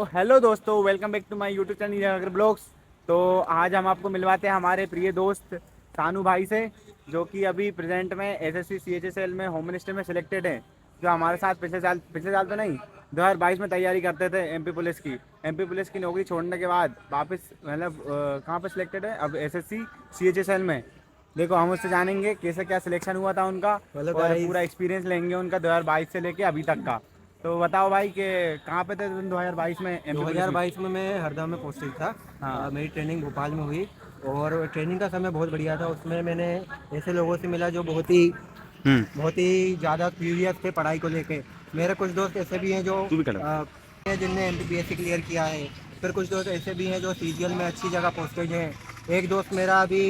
Hello दोस्तों, welcome back to my YouTube channel Neelagar blogs. तो आज हम आपको मिलवाते हैं हमारे प्रिय दोस्त सानू भाई से, जो कि अभी प्रेजेंट में एसएससी सीएचएसएल में होम मिनिस्टर में सिलेक्टेड है। जो हमारे साथ पिछले साल तो नहीं, 2022 में तैयारी करते थे एमपी पुलिस की नौकरी छोड़ने के बाद वापस मतलब कहाँ पे सिलेक्टेड है अब एसएससी सीएचएसएल में। देखो, हम उससे जानेंगे कैसे क्या सिलेक्शन हुआ था उनका हेलो और गाइस। पूरा एक्सपीरियंस लेंगे उनका 2022 से लेके अभी तक का। तो बताओ भाई कि कहाँ पे थे तुम 2022 में एमपी पुलिस में? 2022 में मैं हरदा में पोस्टेड था। हाँ। मेरी ट्रेनिंग भोपाल में हुई और ट्रेनिंग का समय बहुत बढ़िया था। उसमें मैंने ऐसे लोगों से मिला जो हम्म। बहुत ही ज़्यादा क्यूरियस थे पढ़ाई को लेके। मेरे कुछ दोस्त ऐसे भी हैं जो तू भी खड़ा। जिनने एमपीपीएससी क्लियर किया है। फिर कुछ दोस्त ऐसे भी हैं जो सीजीएल में अच्छी जगह पोस्टेड हैं। एक दोस्त मेरा अभी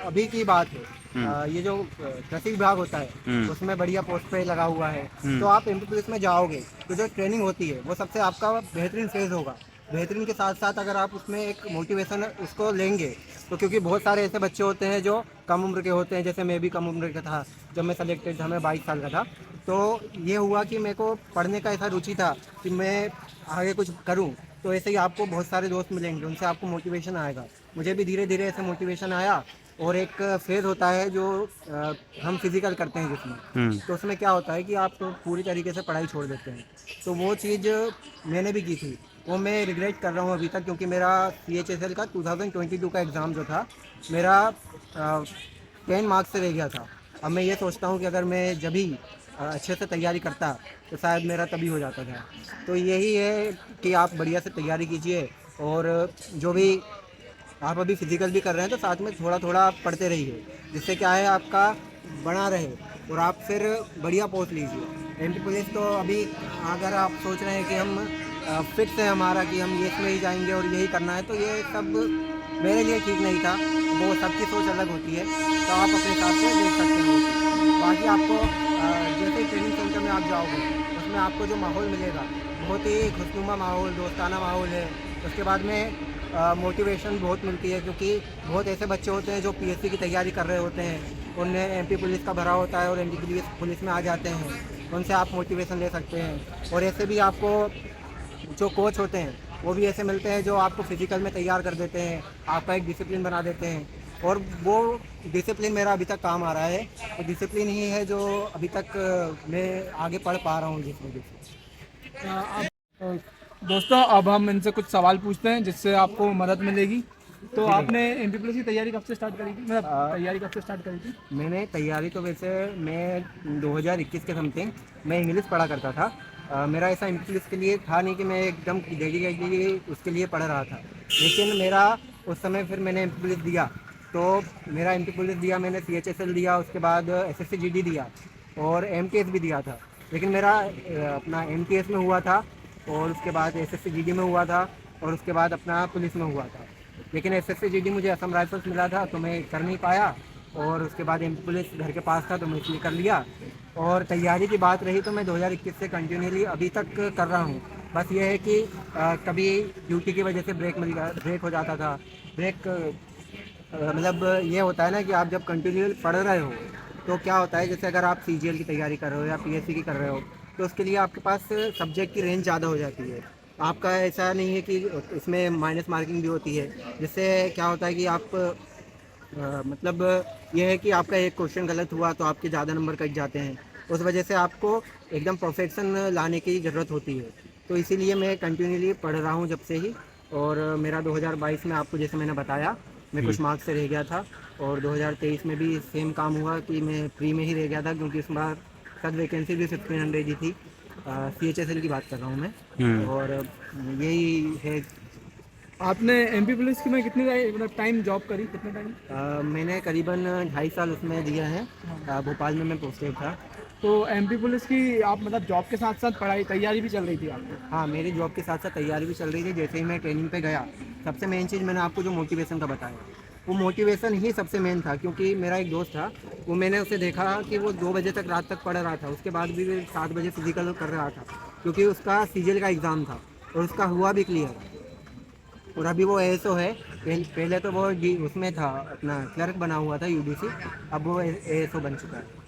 अभी की बात है, हम्म। ये जो कृषि विभाग होता है हम्म। उसमें बढ़िया पोस्ट पे लगा हुआ है। तो हम्म। आप एमपी पुलिस में जाओगे तो जो ट्रेनिंग होती है वो सबसे आपका बेहतरीन फेज़ होगा। बेहतरीन के साथ साथ अगर आप उसमें एक मोटिवेशन उसको लेंगे तो, क्योंकि बहुत सारे ऐसे बच्चे होते हैं जो कम उम्र के होते हैं, जैसे मैं भी कम उम्र का था जब मैं सेलेक्टेड था, मैं 22 साल का था। तो ये हुआ कि मेरे को पढ़ने का ऐसा रुचि था कि मैं आगे कुछ करूं। तो ऐसे ही आपको बहुत सारे दोस्त मिलेंगे, उनसे आपको मोटिवेशन आएगा। मुझे भी धीरे धीरे ऐसे मोटिवेशन आया। और एक फेज़ होता है जो हम फिज़िकल करते हैं जिसमें, हम्म। तो उसमें क्या होता है कि आप पूरी तरीके से पढ़ाई छोड़ देते हैं। तो वो चीज़ मैंने भी की थी, वो मैं रिग्रेट कर रहा हूँ अभी तक, क्योंकि मेरा CHSL का 2022 का एग्ज़ाम जो था मेरा 10 मार्क्स से रह गया था। अब मैं ये सोचता हूँ कि अगर मैं जब भी अच्छे से तैयारी करता तो शायद मेरा तभी हो जाता था। तो यही है कि आप बढ़िया से तैयारी कीजिए। और जो भी आप अभी फिजिकल भी कर रहे हैं तो साथ में थोड़ा थोड़ा आप पढ़ते रहिए, जिससे क्या है आपका बना रहे और आप फिर बढ़िया पोस्ट लीजिए। एमपी पुलिस तो अभी अगर आप सोच रहे हैं कि हम फिक्स है हमारा कि हम ये इसमें ही जाएंगे और यही करना है, तो ये सब मेरे लिए ठीक नहीं था। वो सबकी सोच अलग होती है, तो आप अपने हिसाब से देख सकते हैं वो चीज़। बाकी आपको जैसे ही ट्रेनिंग सेंटर में आप जाओगे उसमें आपको जो माहौल मिलेगा बहुत ही खुशनुमा माहौल, दोस्ताना माहौल है। उसके बाद में मोटिवेशन बहुत मिलती है, क्योंकि बहुत ऐसे बच्चे होते हैं जो पीएससी की तैयारी कर रहे होते हैं, उन्हें एमपी पुलिस का भरा होता है और एमपी पुलिस में आ जाते हैं। उनसे आप मोटिवेशन ले सकते हैं। और ऐसे भी आपको जो कोच होते हैं वो भी ऐसे मिलते हैं जो आपको फिजिकल में तैयार कर देते हैं, आपका एक डिसिप्लिन बना देते हैं। और वो डिसिप्लिन मेरा अभी तक काम आ रहा है। तो डिसिप्लिन ही है जो अभी तक मैं आगे पढ़ पा रहा हूँ जिस वजह से। अब दोस्तों, अब हम इनसे कुछ सवाल पूछते हैं जिससे आपको मदद मिलेगी। तो जी आपने एमपी पुलिस की तैयारी कब से स्टार्ट करी थी, मतलब भैया। तैयारी कब से स्टार्ट करी थी? मैंने तैयारी तो वैसे मैं 2021 के समथिंग मैं इंग्लिश पढ़ा करता था। मेरा ऐसा इंग्लिश के लिए था नहीं कि मैं एकदम डेडिकेटली उसके लिए पढ़ रहा था। लेकिन मेरा उस समय फिर मैंने एमपी पुलिस दिया। तो मेरा एमपी पुलिस दिया, मैंने CHSL दिया, उसके बाद SSC GD दिया और MTS भी दिया था। लेकिन मेरा अपना MTS में हुआ था और उसके बाद SSC GD में हुआ था और उसके बाद अपना पुलिस में हुआ था। लेकिन SSC GD मुझे असम राइफल्स मिला था तो मैं कर नहीं पाया। और उसके बाद एमपी पुलिस घर के पास था तो मैं इसलिए कर लिया। और तैयारी की बात रही तो मैं 2021 से कंटिन्यूली अभी तक कर रहा हूँ। बस ये है कि कभी ड्यूटी की वजह से ब्रेक हो जाता था। ब्रेक मतलब ये होता है ना कि आप जब कंटिन्यू पढ़ रहे हो तो क्या होता है, जैसे अगर आप CGL की तैयारी कर रहे हो या PSC की कर रहे हो तो उसके लिए आपके पास सब्जेक्ट की रेंज ज़्यादा हो जाती है। आपका ऐसा नहीं है कि इसमें माइनस मार्किंग भी होती है, जिससे क्या होता है कि आप मतलब ये है कि आपका एक क्वेश्चन गलत हुआ तो आपके ज़्यादा नंबर कट जाते हैं। उस वजह से आपको एकदम परफेक्शन लाने की ज़रूरत होती है। तो इसीलिए मैं कंटिन्यूली पढ़ रहा हूँ जब से ही। और मेरा 2022 में आपको जैसे मैंने बताया मैं कुछ मार्क्स से रह गया था। और 2023 में भी सेम काम हुआ कि मैं प्री में ही रह गया था, क्योंकि इस बार शायद वैकेंसी भी 1500 ही थी। CHSL की बात कर रहा हूँ मैं। हम्म। और यही है। आपने एमपी पुलिस की में कितनी मतलब टाइम जॉब करी, कितने टाइम? मैंने करीबन 2.5 साल उसमें दिया है। भोपाल में मैं पोस्टेड था। तो एमपी पुलिस की आप मतलब जॉब के साथ साथ पढ़ाई तैयारी भी चल रही थी आपको? हाँ, मेरी जॉब के साथ साथ तैयारी भी चल रही थी। जैसे ही मैं ट्रेनिंग पे गया, सबसे मेन चीज़ मैंने आपको जो मोटिवेशन का बताया, वो मोटिवेशन ही सबसे मेन था। क्योंकि मेरा एक दोस्त था, वो मैंने उसे देखा कि वो 2 बजे तक रात तक पढ़ रहा था, उसके बाद भी वो 7 बजे फिजिकल कर रहा था, क्योंकि उसका CGL का एग्ज़ाम था और उसका हुआ भी क्लियर। और अभी वो ASO है। पहले तो वो उसमें था, अपना क्लर्क बना हुआ था UDC, अब वो ASO बन चुका है।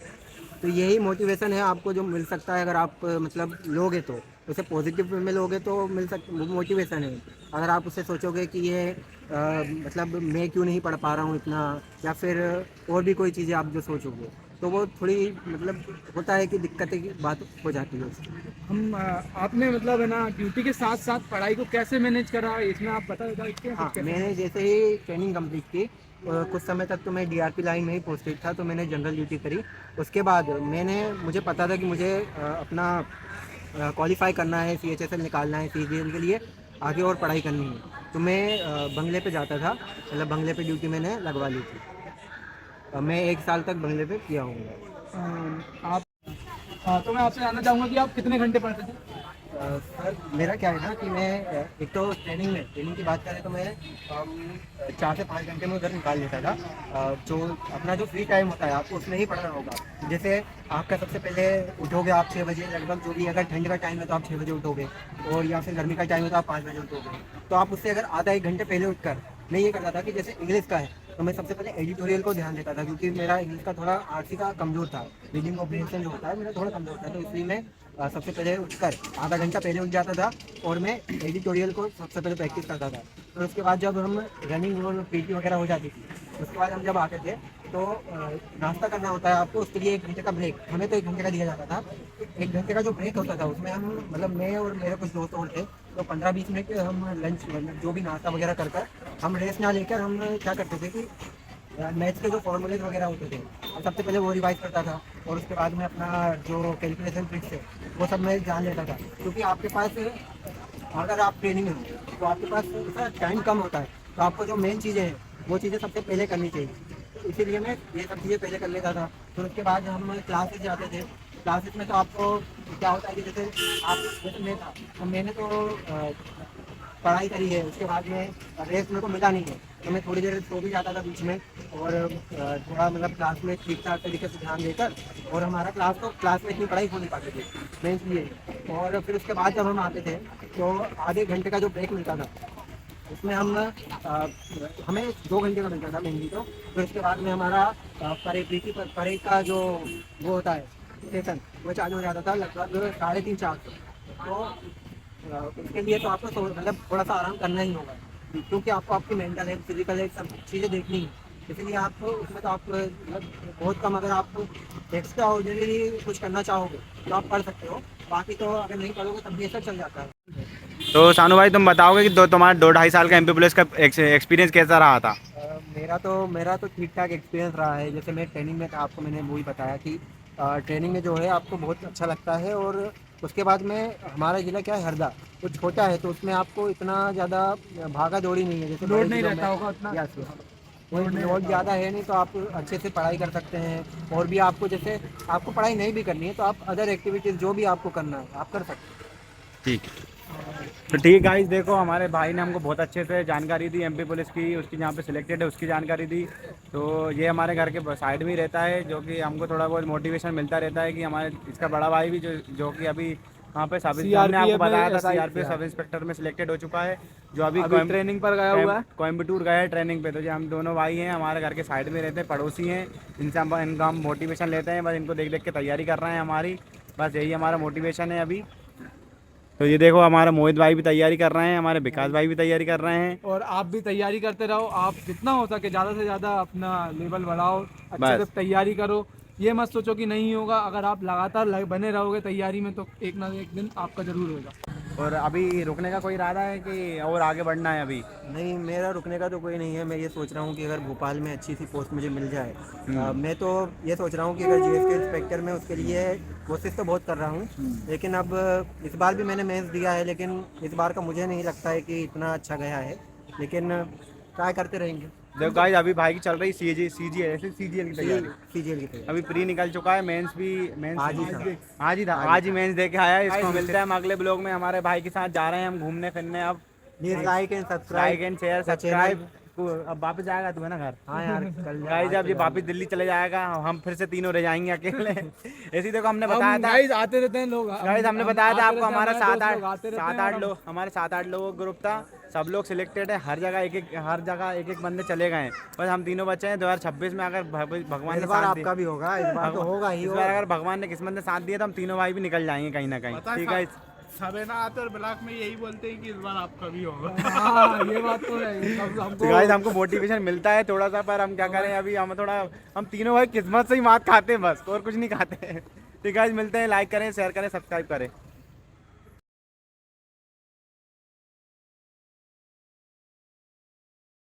तो यही मोटिवेशन है आपको जो मिल सकता है अगर आप मतलब लोगे तो। उसे पॉजिटिव में लोगे तो मिल सकते, मोटिवेशन है। अगर आप उससे सोचोगे कि ये मतलब मैं क्यों नहीं पढ़ पा रहा हूँ इतना, या फिर और भी कोई चीज़ें आप जो सोचोगे, तो वो थोड़ी मतलब होता है कि दिक्कतें की बात हो जाती है उसकी। आपने मतलब है ना ड्यूटी के साथ साथ पढ़ाई को कैसे मैनेज करा, इसमें आप बता सकते हैं हाँ, कैसे? मैंने जैसे ही ट्रेनिंग कंप्लीट की, कुछ समय तक तो मैं डीआरपी लाइन में ही पोस्टेड था, तो मैंने जनरल ड्यूटी करी। उसके बाद मुझे पता था कि मुझे अपना क्वालिफाई करना है, सीएचएसएल निकालना है सीजीएल के लिए, आगे और पढ़ाई करनी है। तो मैं बंगले पे जाता था, मतलब बंगले पे ड्यूटी मैंने लगवा ली थी। मैं 1 साल तक बंगले पे किया हूँ। आप तो मैं आपसे जानना चाहूँगा कि आप कितने घंटे पढ़ते थे? सर मेरा क्या है ना कि मैं एक तो ट्रेनिंग की बात करें तो मैं 4 से 5 घंटे में उधर निकाल लेता था। जो अपना जो फ्री टाइम होता है आपको उसमें ही पढ़ना होगा। जैसे आपका सबसे पहले उठोगे आप 6 बजे लगभग, जो भी अगर ठंड का टाइम है तो आप 6 बजे उठोगे, और या फिर गर्मी का टाइम है तो आप 5 बजे उठोगे। तो आप उससे अगर आधा 1 घंटे पहले उठकर, मैं ये करता था कि जैसे इंग्लिश का है तो मैं सबसे पहले एडिटोरियल को ध्यान देता था, क्योंकि मेरा इंग्लिश का थोड़ा आरसी का कमज़ोर था, रीडिंग कॉम्प्रिहेंशन जो होता है मेरा थोड़ा कमज़ोर था। तो इसलिए मैं सबसे पहले उठकर आधा घंटा पहले उठ जाता था और मैं एडिटोरियल को सबसे पहले प्रैक्टिस करता था। और उसके बाद जब हम रनिंग और पीटी वगैरह हो जाती थी, उसके बाद हम जब आते थे तो नाश्ता करना होता है आपको, उसके लिए 1 घंटे का ब्रेक, हमें तो 1 घंटे का दिया जाता था। 1 घंटे का जो ब्रेक होता था उसमें हम, मतलब मैं और मेरे कुछ दोस्त और थे, तो 15-20 मिनट हम लंच जो भी नाश्ता वगैरह कर हम रेस्ट ना लेकर हम क्या करते थे कि मैथ्स के जो फॉर्मूलेज वगैरह होते थे और सबसे पहले वो रिवाइज करता था, और उसके बाद में अपना जो कैलकुलेशन ट्रिक्स है वो सब मैं जान लेता था। क्योंकि आपके पास अगर आप ट्रेनिंग में हो तो आपके पास टाइम कम होता है, तो आपको जो मेन चीज़ें हैं वो चीज़ें सबसे पहले करनी चाहिए। तो इसीलिए मैं ये सब चीज़ें पहले कर लेता था। फिर उसके बाद हम क्लासेस जाते थे। क्लासेस में तो आपको क्या होता है कि जैसे मैं था, तो मैंने तो पढ़ाई करी है, उसके बाद में रेस्ट मेरे को मिला नहीं है, तो मैं थोड़ी देर सो भी जाता था बीच में, और थोड़ा मतलब क्लास में ठीक ठाक तरीके से ध्यान देकर, और हमारा क्लास में इतनी पढ़ाई हो नहीं पाती थी मैं इसलिए। और फिर उसके बाद जब हम आते थे तो आधे घंटे का जो ब्रेक मिलता था उसमें हमें 2 घंटे का मिलता था मेनली। तो फिर उसके बाद में हमारा परेड का जो वो होता है सेशन, वो चालू हो जाता था लगभग 3:30-4। तो उसके लिए तो आपको मतलब थोड़ा सा आराम करना ही होगा, क्योंकि आपको आपकी मेंटल हेल्थ, फिजिकल हेल्थ सब चीज़ें देखनी है। इसलिए आपको उसमें तो आप मतलब बहुत कम, अगर आप एक्स्ट्रा ऑर्डिनरी कुछ करना चाहोगे तो आप पढ़ सकते हो, बाकी तो अगर नहीं पढ़ोगे तब भी ऐसा चल जाता है। तो सानू भाई तुम बताओगे कि तुम्हारा 2-2.5 साल का एमपी पुलिस का एक्सपीरियंस कैसा रहा था? मेरा तो ठीक ठाक एक्सपीरियंस रहा है। जैसे मैं ट्रेनिंग में था, आपको मैंने वही बताया कि ट्रेनिंग में जो है आपको बहुत अच्छा लगता है। और उसके बाद में हमारा ज़िला क्या है, हरदा, तो छोटा है, तो उसमें आपको इतना ज़्यादा भागा दौड़ी नहीं है जैसे लोड बड़े नहीं जिलों रहता में। होगा उतना? यस, कोई लोड ज़्यादा है नहीं, तो आप अच्छे से पढ़ाई कर सकते हैं। और भी आपको जैसे आपको पढ़ाई नहीं भी करनी है तो आप अदर एक्टिविटीज़ जो भी आपको करना है आप कर सकते हैं। ठीक। तो ठीक गाइस, देखो हमारे भाई ने हमको बहुत अच्छे से जानकारी दी एमपी पुलिस की, उसकी जहाँ पे सिलेक्टेड है उसकी जानकारी दी। तो ये हमारे घर के साइड में ही रहता है, जो कि हमको थोड़ा बहुत मोटिवेशन मिलता रहता है कि हमारे इसका बड़ा भाई भी जो कि अभी वहाँ पे हमने आपको CRPF में बताया था SI सीआरपीएफ सब इंस्पेक्टर में सिलेक्टेड हो चुका है, जो अभी अभी ट्रेनिंग पर गया हुआ है। कोयम्बटूर गया है ट्रेनिंग पे। तो जो हम दोनों भाई हैं हमारे घर के साइड में रहते हैं, पड़ोसी हैं, इनका हम मोटिवेशन लेते हैं, बस इनको देख देख के तैयारी कर रहे हैं हमारी, बस यही हमारा मोटिवेशन है अभी। तो ये देखो हमारा मोहित भाई भी तैयारी कर रहे हैं, हमारे विकास भाई भी तैयारी कर रहे हैं। और आप भी तैयारी करते रहो, आप जितना हो सके ज़्यादा से ज़्यादा अपना लेवल बढ़ाओ, अच्छे से बस। तैयारी करो। ये मत सोचो कि नहीं होगा, अगर आप लगातार बने रहोगे तैयारी में तो एक ना एक दिन आपका ज़रूर होगा। और अभी रुकने का कोई इरादा है कि और आगे बढ़ना है अभी? नहीं, मेरा रुकने का तो कोई नहीं है। मैं ये सोच रहा हूँ कि अगर भोपाल में अच्छी सी पोस्ट मुझे मिल जाए, मैं तो ये सोच रहा हूँ कि अगर जीएसटी इंस्पेक्टर में, उसके लिए कोशिश तो बहुत कर रहा हूँ। लेकिन अब इस बार भी मैंने मेंस दिया है, लेकिन इस बार का मुझे नहीं लगता है कि इतना अच्छा गया है, लेकिन ट्राई करते रहेंगे। देखो गाइस, अभी भाई की चल रही सीजीएल की तैयारी, सीजीएल की तैयारी अभी प्री निकल चुका है, मेंस आज ही था। आज ही मेंस दे के आया है। इसको मिलते हैं हम अगले ब्लॉग में, हमारे भाई के साथ जा रहे हैं हम घूमने फिरने। अब please like and like subscribe and share subscribe. अब वापस जाएगा तू है ना घर? हाँ यार, कल गाइस अब ये वापस दिल्ली चले जाएगा, हम फिर से तीनों रह जाएंगे अकेले। ऐसे ही देखो हमने बताया था गाइस आते रहते हैं लोग, गाइस, हमने बताया था आपको हमारा 7-8 लोग। लोग, हमारे 7-8 लोगों का ग्रुप था, सब लोग सिलेक्टेड है, हर जगह एक एक बंदे चले गए हैं, बस हम तीनों बच्चे हैं। 2026 में अगर भगवान इस ने बार साथ आपका भी होगा, इस बार तो होगा ही। इस बार अगर भगवान ने किस्मत ने साथ दिया तो हम तीनों भाई भी निकल जाएंगे कहीं ना कहीं। ठीक है। सब है ना आते और ब्लॉक में यही बोलते हैं कि इस बार आपका भी होगा। हाँ ये बात तो है। तो गाइस हमको मोटिवेशन मिलता है थोड़ा सा, पर हम क्या करें अभी, हम तीनों भाई किस्मत से ही मात खाते हैं बस, और कुछ नहीं खाते। ठीक है गाइस, मिलते हैं, लाइक करें, शेयर करें, सब्सक्राइब करें।